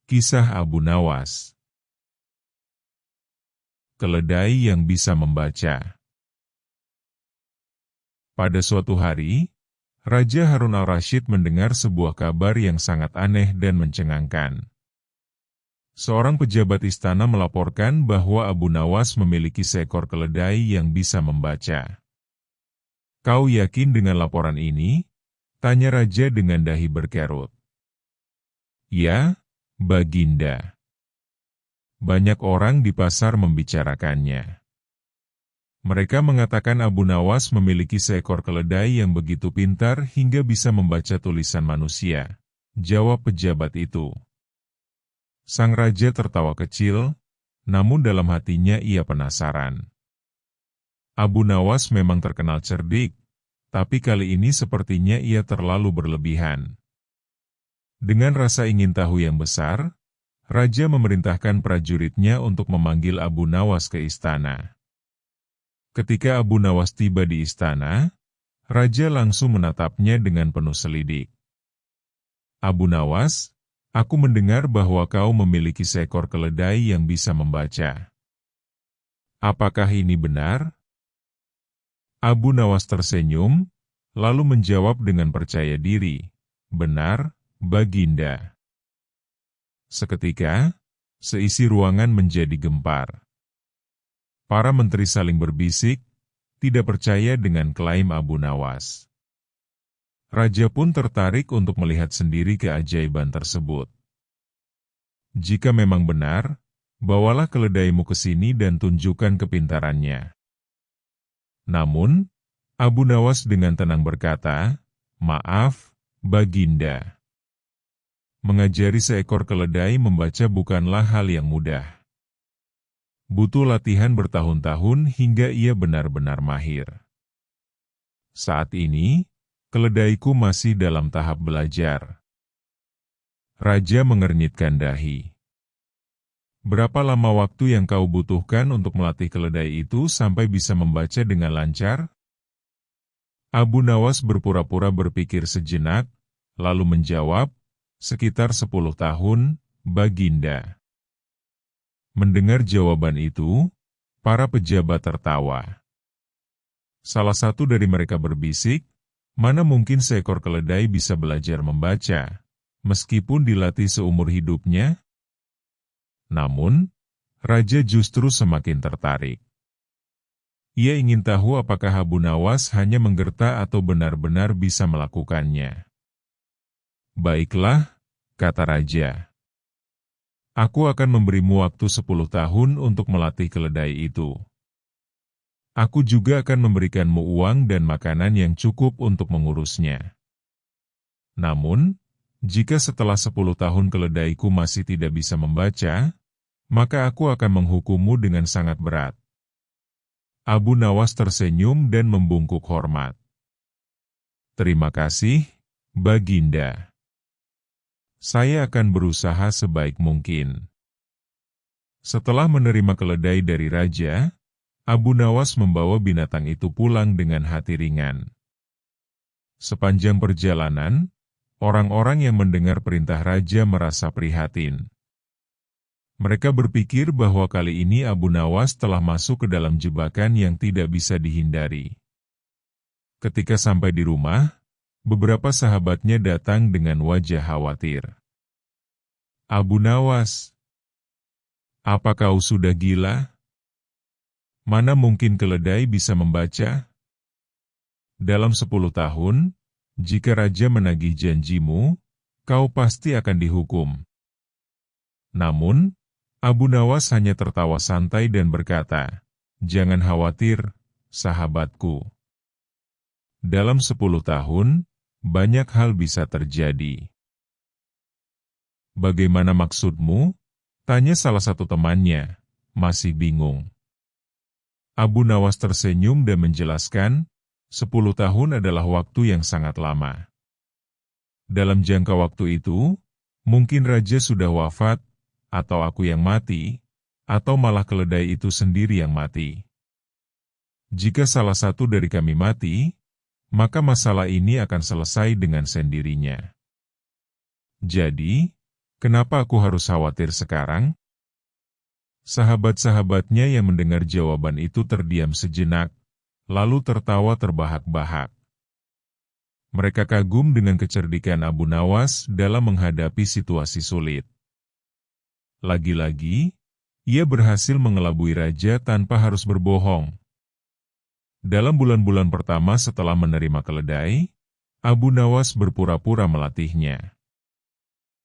Kisah Abu Nawas. Keledai yang bisa membaca. Pada suatu hari, Raja Harun al-Rasyid mendengar sebuah kabar yang sangat aneh dan mencengangkan. Seorang pejabat istana melaporkan bahwa Abu Nawas memiliki seekor keledai yang bisa membaca. "Kau yakin dengan laporan ini?" tanya Raja dengan dahi berkerut. "Ya, Baginda. Banyak orang di pasar membicarakannya. Mereka mengatakan Abu Nawas memiliki seekor keledai yang begitu pintar hingga bisa membaca tulisan manusia," jawab pejabat itu. Sang raja tertawa kecil, namun dalam hatinya ia penasaran. Abu Nawas memang terkenal cerdik, tapi kali ini sepertinya ia terlalu berlebihan. Dengan rasa ingin tahu yang besar, Raja memerintahkan prajuritnya untuk memanggil Abu Nawas ke istana. Ketika Abu Nawas tiba di istana, Raja langsung menatapnya dengan penuh selidik. "Abu Nawas, aku mendengar bahwa kau memiliki seekor keledai yang bisa membaca. Apakah ini benar?" Abu Nawas tersenyum, lalu menjawab dengan percaya diri, "Benar, Baginda." Seketika, seisi ruangan menjadi gempar. Para menteri saling berbisik, tidak percaya dengan klaim Abu Nawas. Raja pun tertarik untuk melihat sendiri keajaiban tersebut. "Jika memang benar, bawalah keledaimu ke sini dan tunjukkan kepintarannya." Namun, Abu Nawas dengan tenang berkata, "Maaf, Baginda. Mengajari seekor keledai membaca bukanlah hal yang mudah. Butuh latihan bertahun-tahun hingga ia benar-benar mahir. Saat ini, keledaiku masih dalam tahap belajar." Raja mengernyitkan dahi. "Berapa lama waktu yang kau butuhkan untuk melatih keledai itu sampai bisa membaca dengan lancar?" Abu Nawas berpura-pura berpikir sejenak, lalu menjawab, "Sekitar 10 tahun, Baginda." Mendengar jawaban itu, para pejabat tertawa. Salah satu dari mereka berbisik, "Mana mungkin seekor keledai bisa belajar membaca, meskipun dilatih seumur hidupnya?" Namun, Raja justru semakin tertarik. Ia ingin tahu apakah Abu Nawas hanya menggerta atau benar-benar bisa melakukannya. "Baiklah," kata Raja. "Aku akan memberimu waktu 10 tahun untuk melatih keledai itu. Aku juga akan memberikanmu uang dan makanan yang cukup untuk mengurusnya. Namun, jika setelah 10 tahun keledaiku masih tidak bisa membaca, maka aku akan menghukummu dengan sangat berat." Abu Nawas tersenyum dan membungkuk hormat. "Terima kasih, Baginda. Saya akan berusaha sebaik mungkin." Setelah menerima keledai dari Raja, Abu Nawas membawa binatang itu pulang dengan hati ringan. Sepanjang perjalanan, orang-orang yang mendengar perintah Raja merasa prihatin. Mereka berpikir bahwa kali ini Abu Nawas telah masuk ke dalam jebakan yang tidak bisa dihindari. Ketika sampai di rumah, beberapa sahabatnya datang dengan wajah khawatir. "Abu Nawas, apa kau sudah gila? Mana mungkin keledai bisa membaca? Dalam 10 tahun, jika Raja menagih janjimu, kau pasti akan dihukum." Namun, Abu Nawas hanya tertawa santai dan berkata, "Jangan khawatir, sahabatku. Dalam 10 tahun, banyak hal bisa terjadi." "Bagaimana maksudmu?" tanya salah satu temannya, masih bingung. Abu Nawas tersenyum dan menjelaskan, 10 tahun adalah waktu yang sangat lama. Dalam jangka waktu itu, mungkin Raja sudah wafat, atau aku yang mati, atau malah keledai itu sendiri yang mati. Jika salah satu dari kami mati, maka masalah ini akan selesai dengan sendirinya. Jadi, Kenapa aku harus khawatir sekarang? Sahabat-sahabatnya yang mendengar jawaban itu terdiam sejenak, lalu tertawa terbahak-bahak. Mereka kagum dengan kecerdikan Abu Nawas dalam menghadapi situasi sulit. Lagi-lagi, ia berhasil mengelabui raja tanpa harus berbohong. Dalam bulan-bulan pertama setelah menerima keledai, Abu Nawas berpura-pura melatihnya.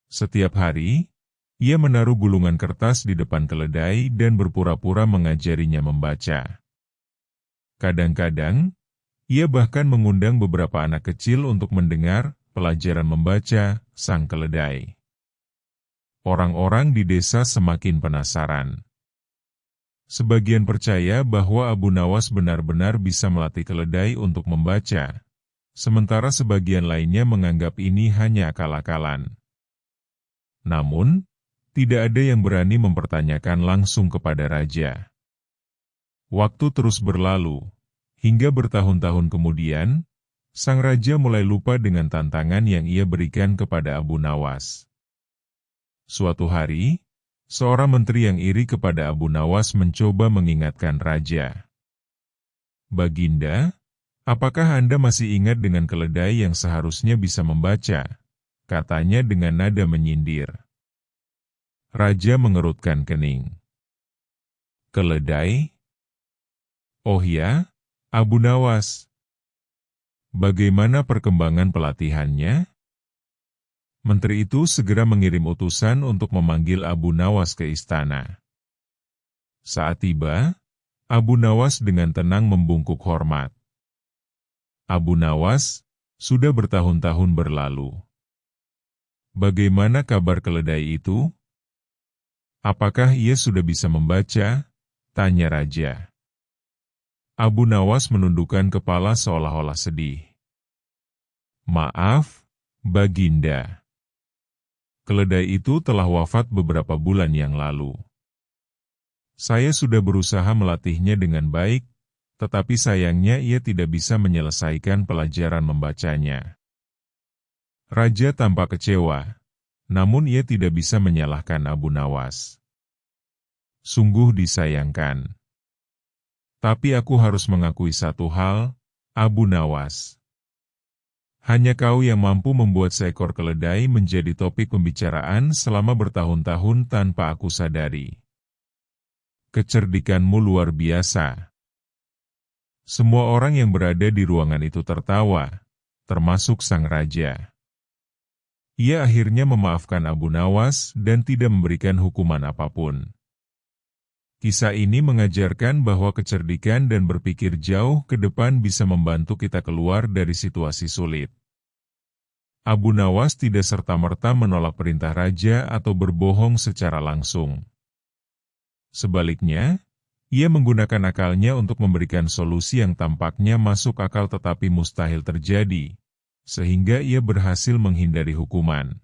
Setiap hari, ia menaruh gulungan kertas di depan keledai dan berpura-pura mengajarinya membaca. Kadang-kadang, ia bahkan mengundang beberapa anak kecil untuk mendengar pelajaran membaca sang keledai. Orang-orang di desa semakin penasaran. Sebagian percaya bahwa Abu Nawas benar-benar bisa melatih keledai untuk membaca, sementara sebagian lainnya menganggap ini hanya akal-akalan. Namun, tidak ada yang berani mempertanyakan langsung kepada raja. Waktu terus berlalu, hingga bertahun-tahun kemudian, sang raja mulai lupa dengan tantangan yang ia berikan kepada Abu Nawas. Suatu hari, seorang menteri yang iri kepada Abu Nawas mencoba mengingatkan raja. "Baginda, apakah Anda masih ingat dengan keledai yang seharusnya bisa membaca?" katanya dengan nada menyindir. Raja mengerutkan kening. "Keledai? Oh ya, Abu Nawas. Bagaimana perkembangan pelatihannya?" Menteri itu segera mengirim utusan untuk memanggil Abu Nawas ke istana. Saat tiba, Abu Nawas dengan tenang membungkuk hormat. "Abu Nawas, sudah bertahun-tahun berlalu. Bagaimana kabar keledai itu? Apakah ia sudah bisa membaca?" tanya raja. Abu Nawas menundukkan kepala seolah-olah sedih. "Maaf, Baginda. Keledai itu telah wafat beberapa bulan yang lalu. Saya sudah berusaha melatihnya dengan baik, tetapi sayangnya ia tidak bisa menyelesaikan pelajaran membacanya." Raja tampak kecewa, namun ia tidak bisa menyalahkan Abu Nawas. "Sungguh disayangkan. Tapi aku harus mengakui satu hal, Abu Nawas. Hanya kau yang mampu membuat seekor keledai menjadi topik pembicaraan selama bertahun-tahun tanpa aku sadari. Kecerdikanmu luar biasa." Semua orang yang berada di ruangan itu tertawa, termasuk sang raja. Ia akhirnya memaafkan Abu Nawas dan tidak memberikan hukuman apapun. Kisah ini mengajarkan bahwa kecerdikan dan berpikir jauh ke depan bisa membantu kita keluar dari situasi sulit. Abu Nawas tidak serta-merta menolak perintah raja atau berbohong secara langsung. Sebaliknya, ia menggunakan akalnya untuk memberikan solusi yang tampaknya masuk akal tetapi mustahil terjadi, sehingga ia berhasil menghindari hukuman.